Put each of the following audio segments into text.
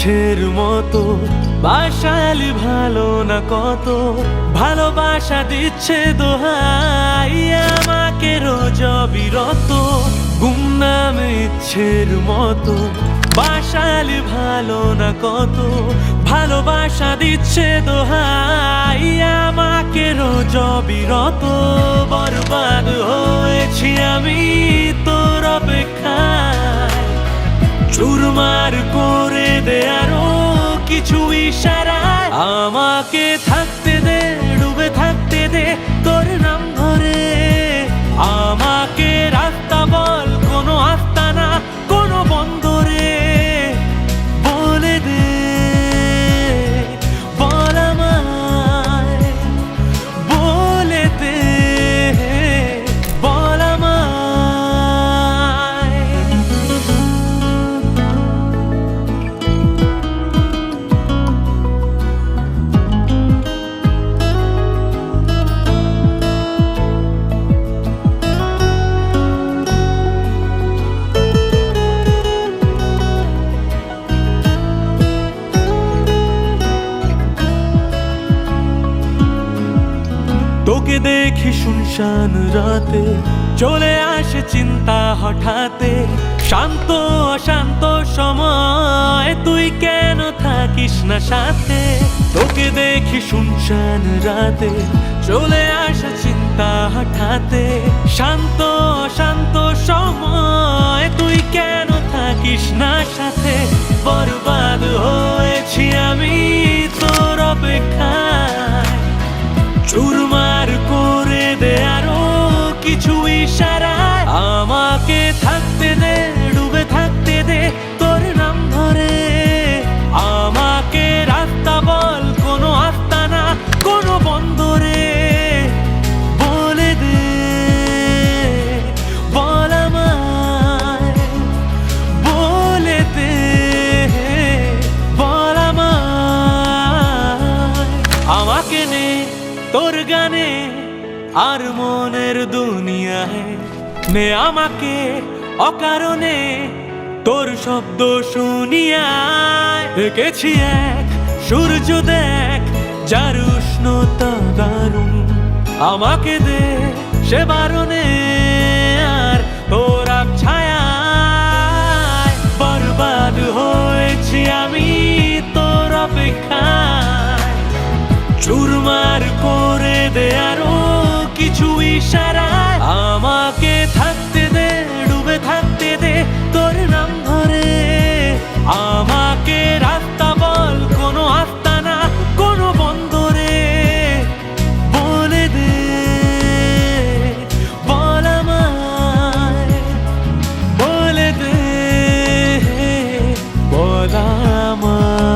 ইচ্ছের মতো বাসালি ভালো না কত ভালোবাসা দিচ্ছে দোহাই আমাকে রোজ বিরত গুমনাম ইচ্ছের মতো বাসালি ভালো না কত ভালোবাসা দিচ্ছে দোহাই আমাকে রোজ বিরত বরবাদ হয়েছি আমি তোর অপেক্ষায় চুরমার করে দে আরো কিছু ইশারায় আমাকে থাকতে দে ডুবে থাকতে দে তোর নাম ধরে আমাকে রাস্তা বল কোনো আস্তানা কোনো বন্দরে বলে দে বল আমায় বলে দে বল আমায় তোকে দেখি শুনশান রাতে চলে আসে চিন্তা হঠাতে শান্ত অশান্ত সময় তুই কেন থাকিস না সাথে তোকে দেখি শুনশান রাতে চলে আসে চিন্তা হঠাতে শান্ত অশান্ত সময় তুই কেন থাকিস না সাথে বরবাদ হয়েছি আমি তোর অপেক্ষায় চুরমার করে দে আরো কিছু ইশারায় আমাকে থাকতে দে ডুবে থাকতে দে তোর নাম ধরে আমাকে রাস্তা বল কোনো আস্তানা কোনো বন্দরে বলে দে বল আমায় বলে দে বল আমায় আমাকে নে তোর গানে আর মনের দুনিয়ায় নে আমাকে অকারণে তোর শব্দ শুনিয়ায় দেখেছি এক সূর্য দেখ যার উষ্ণতা দারুণ আমাকে দে সে বারণে আর তোর ছায়ায় বরবাদ হয়েছি আমি তোর অপেক্ষায় চুরমার করে দে আরো কিছু ইশারায় আমাকে থাকতে দে ডুবে থাকতে দে তোর নাম ধরে আমাকে রাস্তা বল কোনো আস্তানা কোনো বন্দরে বলে দে বল আমায় বলে দে বল আমায়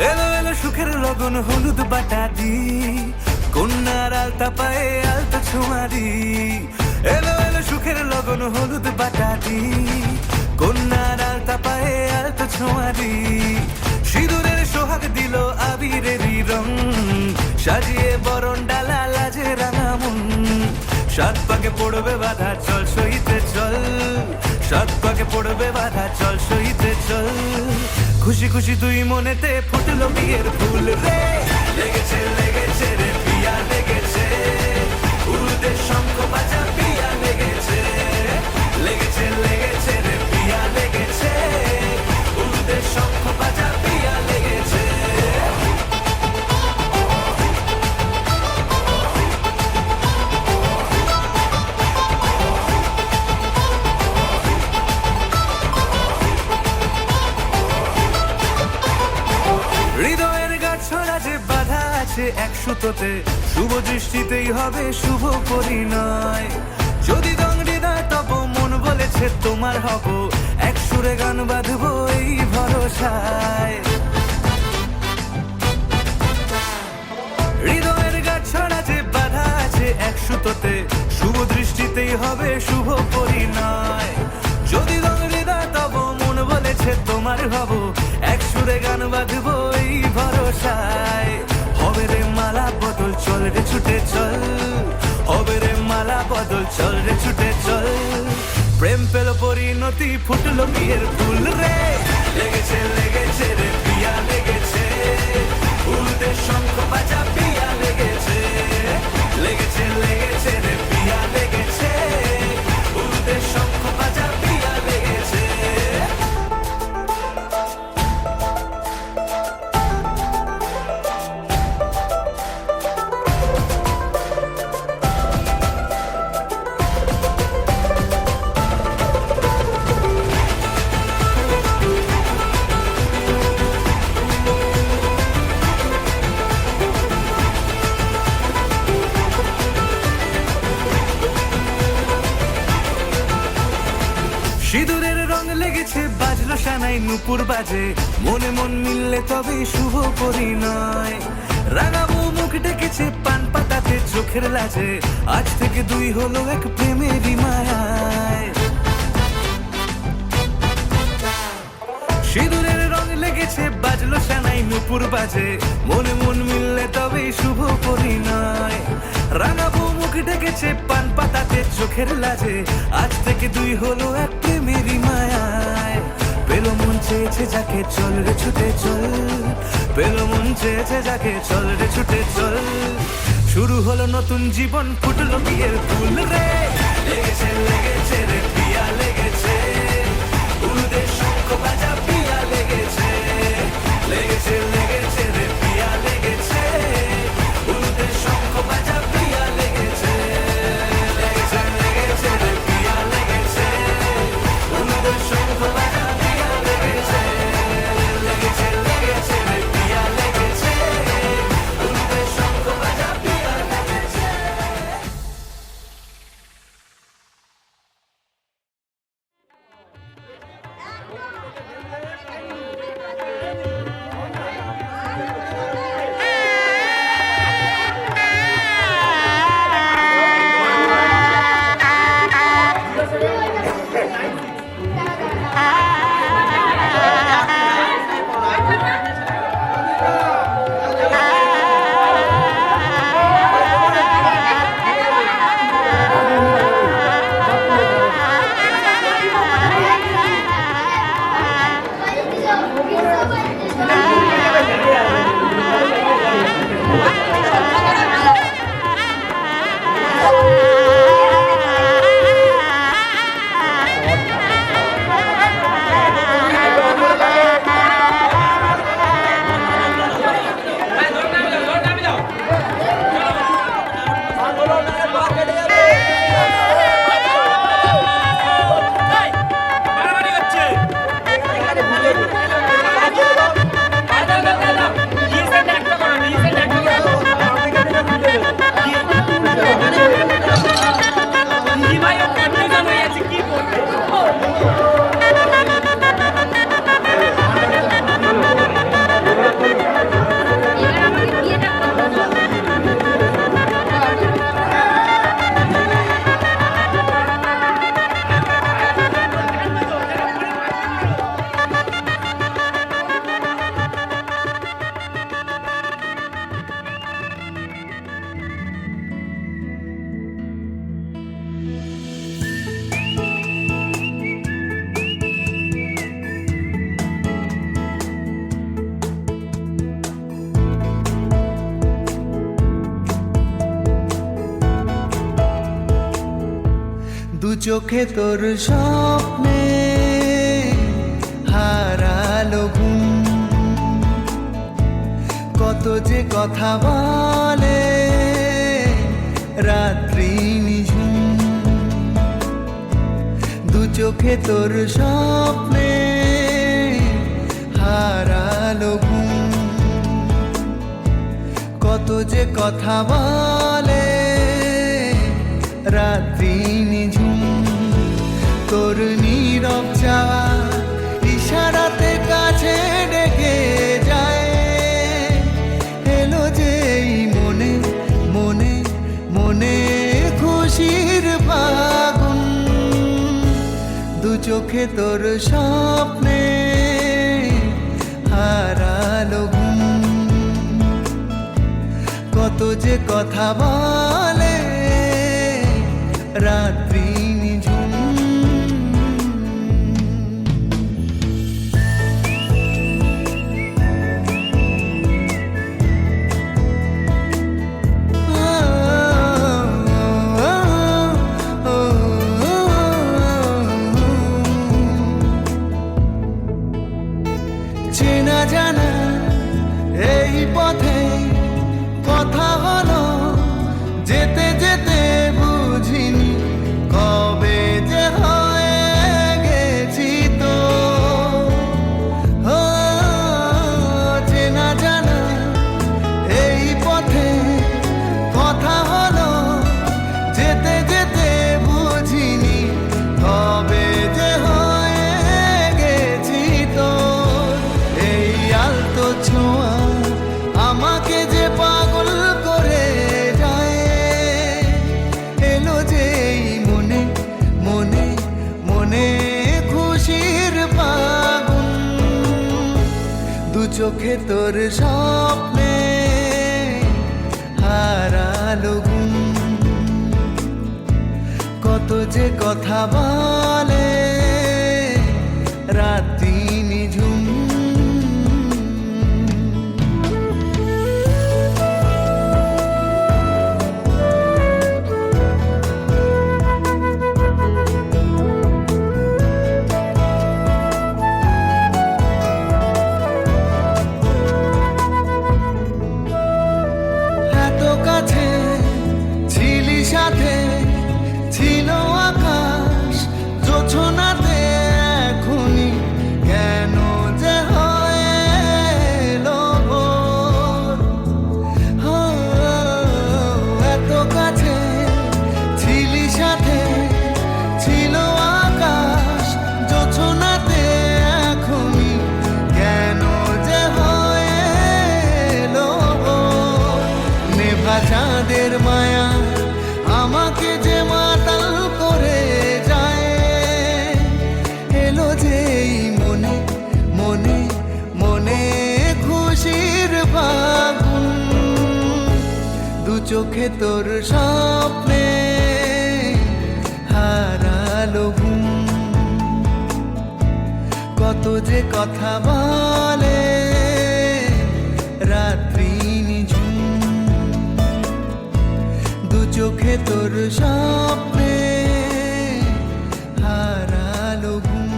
এলো এলো সুখের লগন হলুদ বাটা দি, কন্যার আলতা পায়ে আলতা ছোঁয়া দি। এলো এলো সুখের লগন হলুদ বাটা দি, কন্যার আলতা পায়ে আলতা ছোঁয়া দি। সিঁদুরের সোহাগ দিল আবিরেরই রং, সাজিয়ে বরণ ডালা লাজে রাঙা মন। সাত পাকে পড়বে বাধা চল সইতে চল, সাত পাকে পড়বে বাধা চল সইতে চল। খুশি খুশি তুই মনেতে ফুটলো বিয়ের ফুল রে, লেগেছে লেগেছে রে পিয়া লেগেছে, উরুদের শঙ্খ বাজা পিয়া লেগেছে, লেগেছে লেগেছে রে পিয়া লেগেছে, উরুদের শঙ্খ বাজা পিয়া লেগেছে। হৃদয়ের গাছড়া যে বাধা আছে এক সুতোতে, শুভ দৃষ্টিতেই হবে শুভ পরিণয়। যদি দংড়ি দেয় তব মন বলেছে তোমার হব, এক সুরে গান বাঁধবো এই ভরসায়। হবে শুভ পরিণয়। যদি রং হৃদয় তব মন বলেছে তোমার হব, এক সুরে গান বাঁধবো এই ভরসায়। হবে রে মালা বদল, চল রে ছুটে চল, হবে রে মালা বদল, চল রে ছুটে চল। প্রেম পেল পরিণতি, ফুটলো বিয়ের ফুল রে। লেগেছে লেগেছে রে পিয়া লেগেছে, উল্টে শঙ্খ বাজা পিয়া লেগেছে। লেগেছে লেগেছে রে পিয়া লেগেছে, উল্টে শঙ্খ বাজা পিয়া লেগেছে। সিঁদুরের রং লেগেছে, বাজলো সানাই নুপুর বাজে, মনে মন মিললে তবে শুভ পরিণয়। রাঙাবো মুখ ডেকেছে পান পাতাতে চোখের লাজে, আজ থেকে দুই হলো এক প্রেমেরই মায়ায়। সিঁদুরের রং লেগেছে, বাজলো সানাই নুপুর বাজে, মনে মন মিললে তবে শুভ পরিণয়। রাঙাবো মুখ ডেকেছে পান পাতাতে চোখের লাজে, আজ থেকে দুই হলো এক প্রেমেরই মায়ায়। পেলো মন চেয়েছে যাকে, চল রে ছুটে চল, পেলো মন চেয়েছে যাকে, চল রে ছুটে চল। শুরু হলো নতুন জীবন, ফুটলো বিয়ের ফুল রে। লেগেছে লেগেছে রে পিয়া লেগেছে, উল্টে শঙ্খ বাজা পিয়া লেগেছে। লেগেছে লেগেছে রে পিয়া লেগেছে, উল্টে শঙ্খ বাজা পিয়া লেগেছে। লেগেছে লেগেছে রে পিয়া লেগেছে, উল্টে শঙ্খ বাজা পিয়া লেগেছে। লেগেছে লেগেছে রে পিয়া লেগেছে, উল্টে শঙ্খ বাজা পিয়া লেগেছে। দু চোখে তোর স্বপ্নে হারালো ঘুম, কত যে কথা বলে রাত্রি নিঝুম। দু চোখে তোর স্বপ্নে হারালো ঘুম, কত যে কথা বলে রাত্রি নিঝুম। তোর নীরব চাওয়া ইশারাতে কাছে ডেকে যায়, এলো যেই মনে মনে মনে খুশির ভাগ চোখে তোর স্বপ্নে হারালো ঘুম, কত যে কথা বলে রাত্রি নিঝুম। চেনা জানা এই পথে কথা হলো, যেতে যেতে বুঝিনি কবে যে হয়ে গেছি তো। চেনা জানা এই পথে কথা হলো, যেতে যেতে বুঝিনি কবে যে হয়ে গেছি তো। এই আলতো ছোঁয়া আমাকে যে পাগল করে যায়, এলো যে এই মনে মনে মনে খুশির ফাগুন, দু চোখে তোর স্বপ্নে হারালো ঘুম, কত যে কথা বলে রাত্রি নিঝুম। এত কাছে ছিলি, সাথে ছিল আকাশ জোছনাতে, এখনই কেন যে হয়ে এলো ভোর। এত কাছে ছিলি, সাথে ছিল আকাশ জোছনাতে, এখনই কেন যে হয়ে এলো ভোর। নেভা চাঁদের মায়া আমাকে যে মাতাল করে যায়, এলো যে এই মনে মনে মনে খুশির ফাগুন, দু চোখে তোর স্বপ্নে হারালো ঘুম, কত যে কথা বলে রাত্রি নিঝুম, দু চোখে তোর স্বপ্নে হারালো ঘুম।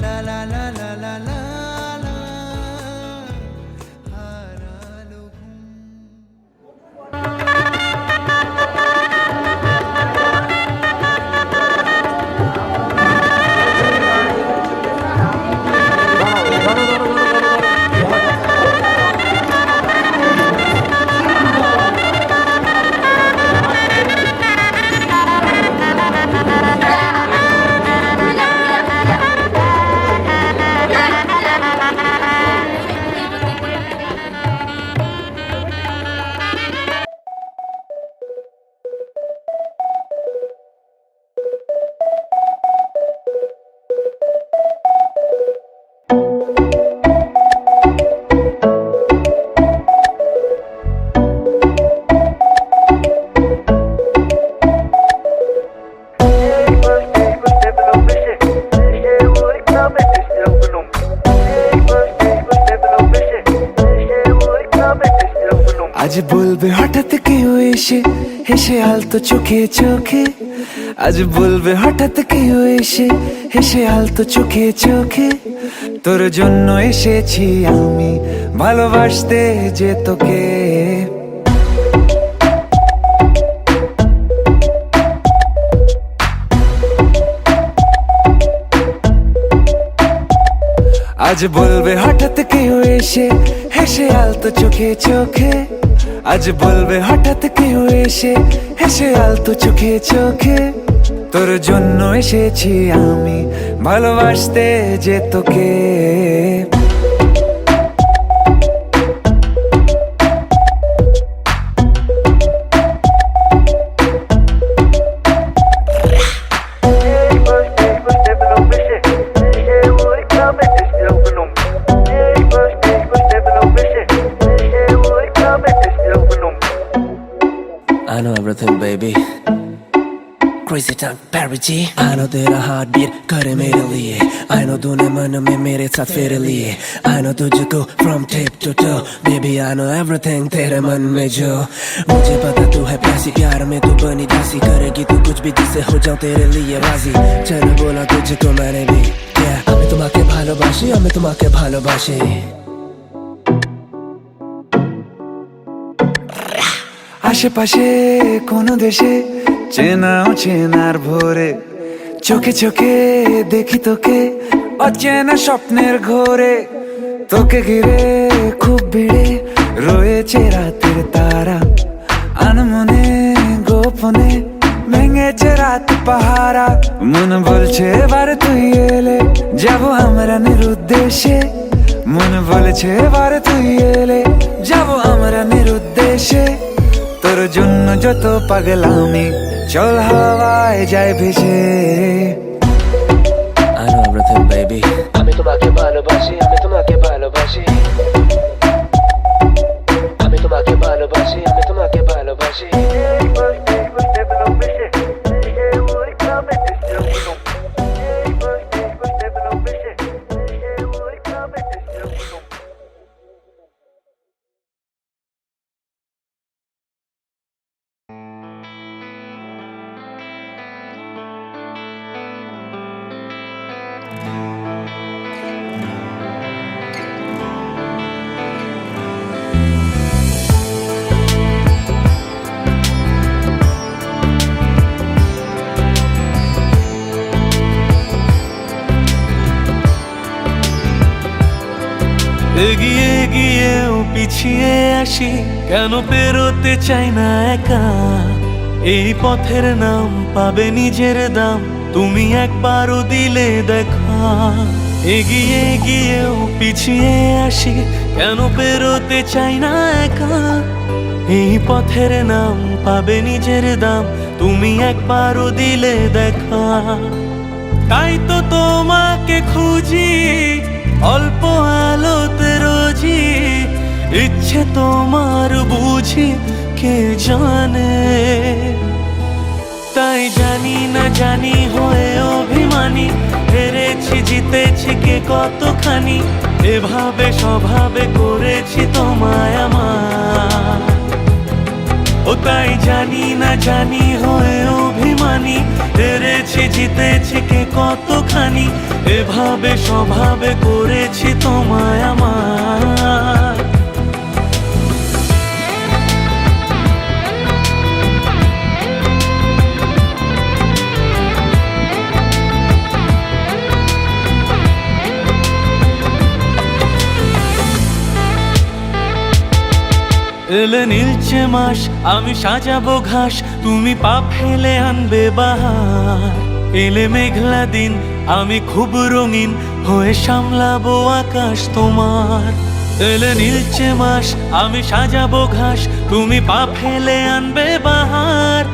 লা লা লা লা লা লা লা, হারালো ঘুম। আজ বলবে হঠাৎ কেউ এসে হেসে আলতো চোখে চোখে, আজ বলবে হঠাৎ কেউ এসে হেসে আলতো চোখে চোখে, তোর জন্য এসেছি আমি ভালোবাসতে যে তোকে। আজ বলবে হঠাৎ কেউ এসে হেসে আলতো চোখে চোখে, আজ বলবে হঠাৎ কেউ এসে হেসে আলতো চোখে চোখে, তোর জন্য এসেছি আমি ভালোবাসতে যে তোকে। know everything, baby. Crazy time, Barry G. I know तेरा heartbeat करे मेरे लिए. I know तूने मन में मेरे साथ फेरे लिए. I know तुझको from tip to toe. Baby, I know everything तेरे मन में जो. मुझे पता तू है प्यासी, प्यार में तू बनी दासी. करेगी तू कुछ भी जिससे हो जाऊं तेरे लिए राजी. चलो बोला तुझको मैंने भी. Yeah, আমি তোমাকে ভালোবাসি, আমি তোমাকে ভালোবাসি. আশেপাশে কোনো দেশে চেনাও চেনার ভোরে, চোখে চোখে দেখি তোকে অচেনা স্বপ্নের ঘোরে। তোকে ঘিরে খুব ভিড়ে রয়েছে রাতের তারা, আনমনে গোপনে ভেঙেছে রাত পাহারা। মন বলছে এবার তুই এলে যাবো আমরা নিরুদ্দেশে, মন বলছে এবার তুই এলে যাবো আমরা নিরুদ্দেশে। তোর জন্য যত পাগলামি চল হাওয়ায় যায় ভেসে। I know everything, baby. আমি তোমাকে ভালোবাসি, আমি তোমাকে ভালোবাসি. আমি তোমাকে ভালোবাসি, আমি তোমাকে ভালোবাসি. এগিয়ে গিয়েও পিছিয়ে আসি, কেন পেরোতে চাই না একা। এই পথের নাম পাবে নিজের দাম, তুমি একবারও দিলে দেখা। এগিয়ে গিয়েও পিছিয়ে আসি, কেন পেরোতে চাই না একা। এই পথের নাম পাবে নিজের দাম, তুমি একবারও দিলে দেখা। তাই তো তোমাকে খুঁজি অল্প আলোতে রোজি, ইচ্ছে তোমার বুঝি কে জানে। তাই জানি না জানি হয়ে অভিমানী, হেরেছি জিতেছি কে কতখানি, এভাবে স্বভাবে করেছি তোমায় আমার। ও তাই জানি না জানি হয়ে অভিমানী, হেরেছি জিতেছি কে কতখানি, এভাবে স্বভাবে করেছি তোমায় আমার। এলে নীলচে মাস, আমি সাজাবো ঘাস, তুমি পা ফেলে আনবে বাহার। এলে মেঘলা দিন, আমি খুব রঙিন হয়ে সামলাবো আকাশ তোমার। এলে নীলচে মাস, আমি সাজাবো ঘাস, তুমি পা ফেলে আনবে বাহার।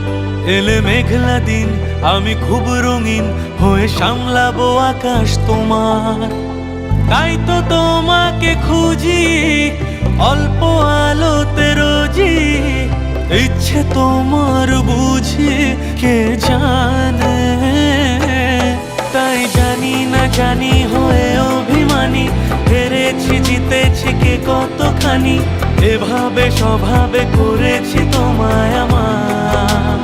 এলে মেঘলা দিন, আমি খুব রঙিন হয়ে সামলাবো আকাশ তোমার। তাই তো তোমাকে খুঁজি অল্প আলোতে রোজি, ইচ্ছে তোমার বুঝি কে জানে। তাই জানি না জানি হয়ে অভিমানী, হেরেছি জিতেছি কে কতখানি, এভাবে স্বভাবে করেছি তোমায় আমার।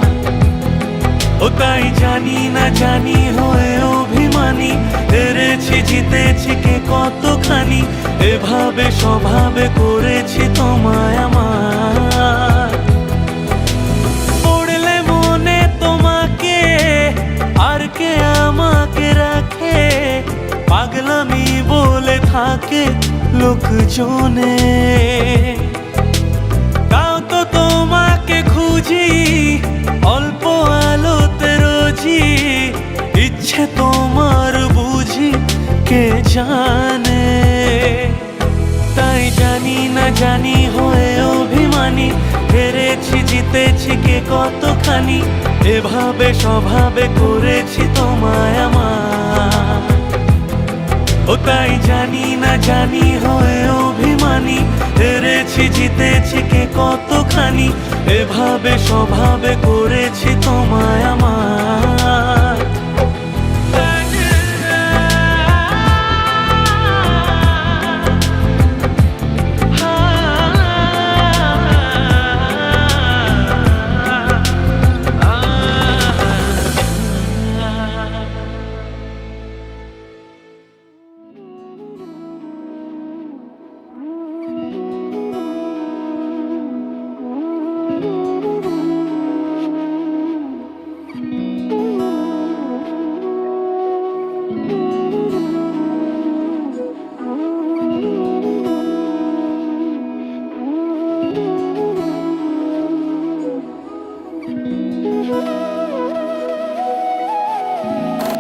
ও তাই জানি না জানি হয়ে অভিমানী, হেরেছি জিতেছি কে কতখানি, এভাবে স্বভাবে করেছি তোমায় আমার। পড়লে মনে তোমাকে আর কে আমাকে রাখে, পাগলামি বলে থাকে লোকজনে। তাও তো তোমাকে খুঁজি অল্প আলোতে রোজি, ইচ্ছে তোমার বুঝি কে জানে। তাই জানি না জানি হয়ে অভিমানী, হেরেছি জিতেছি কে কতখানি, এভাবে স্বভাবে করেছি তোমায় আমার। ও তাই জানি না জানি হয়ে অভিমানী, হেরেছি হেরেছি জিতেছি কে কতখানি, এভাবে স্বভাবে করেছি তোমায় আমার।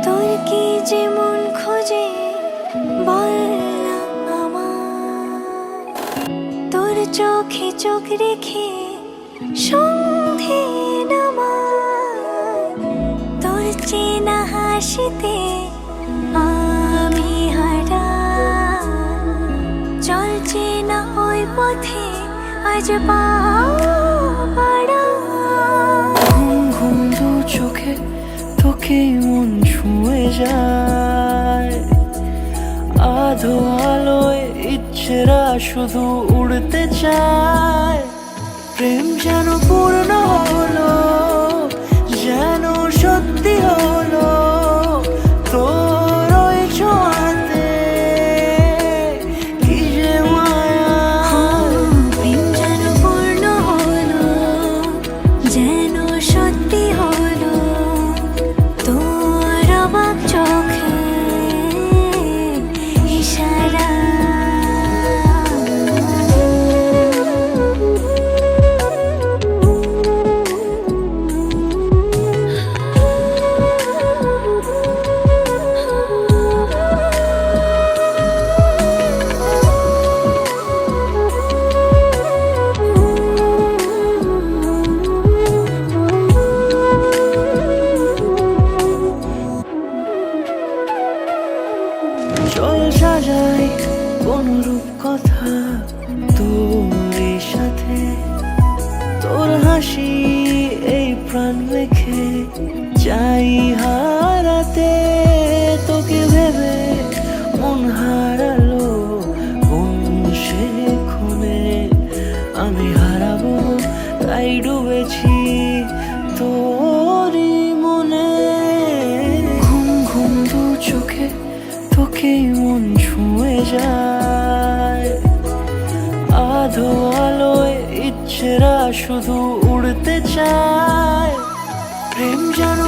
তোর কি যে মন খোঁজে বল না আমার, তোর চোখে চোখ রেখে সন্ধে নামার, তোর চেনা হাসিতে আমি হারা, চল চেনা ওই পথে আজ পাড়া। ঘুম ঘুম দু চোখে তোকে মন ছুঁয়ে যায়, আধো আলোয় ইচ্ছেরা শুধু উড়তে চায়। প্রেম যেন পূর্ণ হলো, যেন সত্যি হলো তোর ওই ছোঁয়াতে, কি যে মায়া। প্রেম যেন পূর্ণ হলো, যেন সত্যি হলো তোর অবাক চোখে ইশারা। চল সাজাই কোন রূপ কথা তোর সাথে, তোর হাসি এই প্রাণ রেখে চাই হারাতে। তোকে ভেবে মন হারালো কোন সে ক্ষণে, আমি হারাবো তাই ডুবেছি তোরই মনে। ঘুম ঘুম দু চোখে তোকে মন ছুঁয়ে যায়, আধো আলোয় ইচ্ছেরা শুধু উড়তে চায়। প্রেম যেন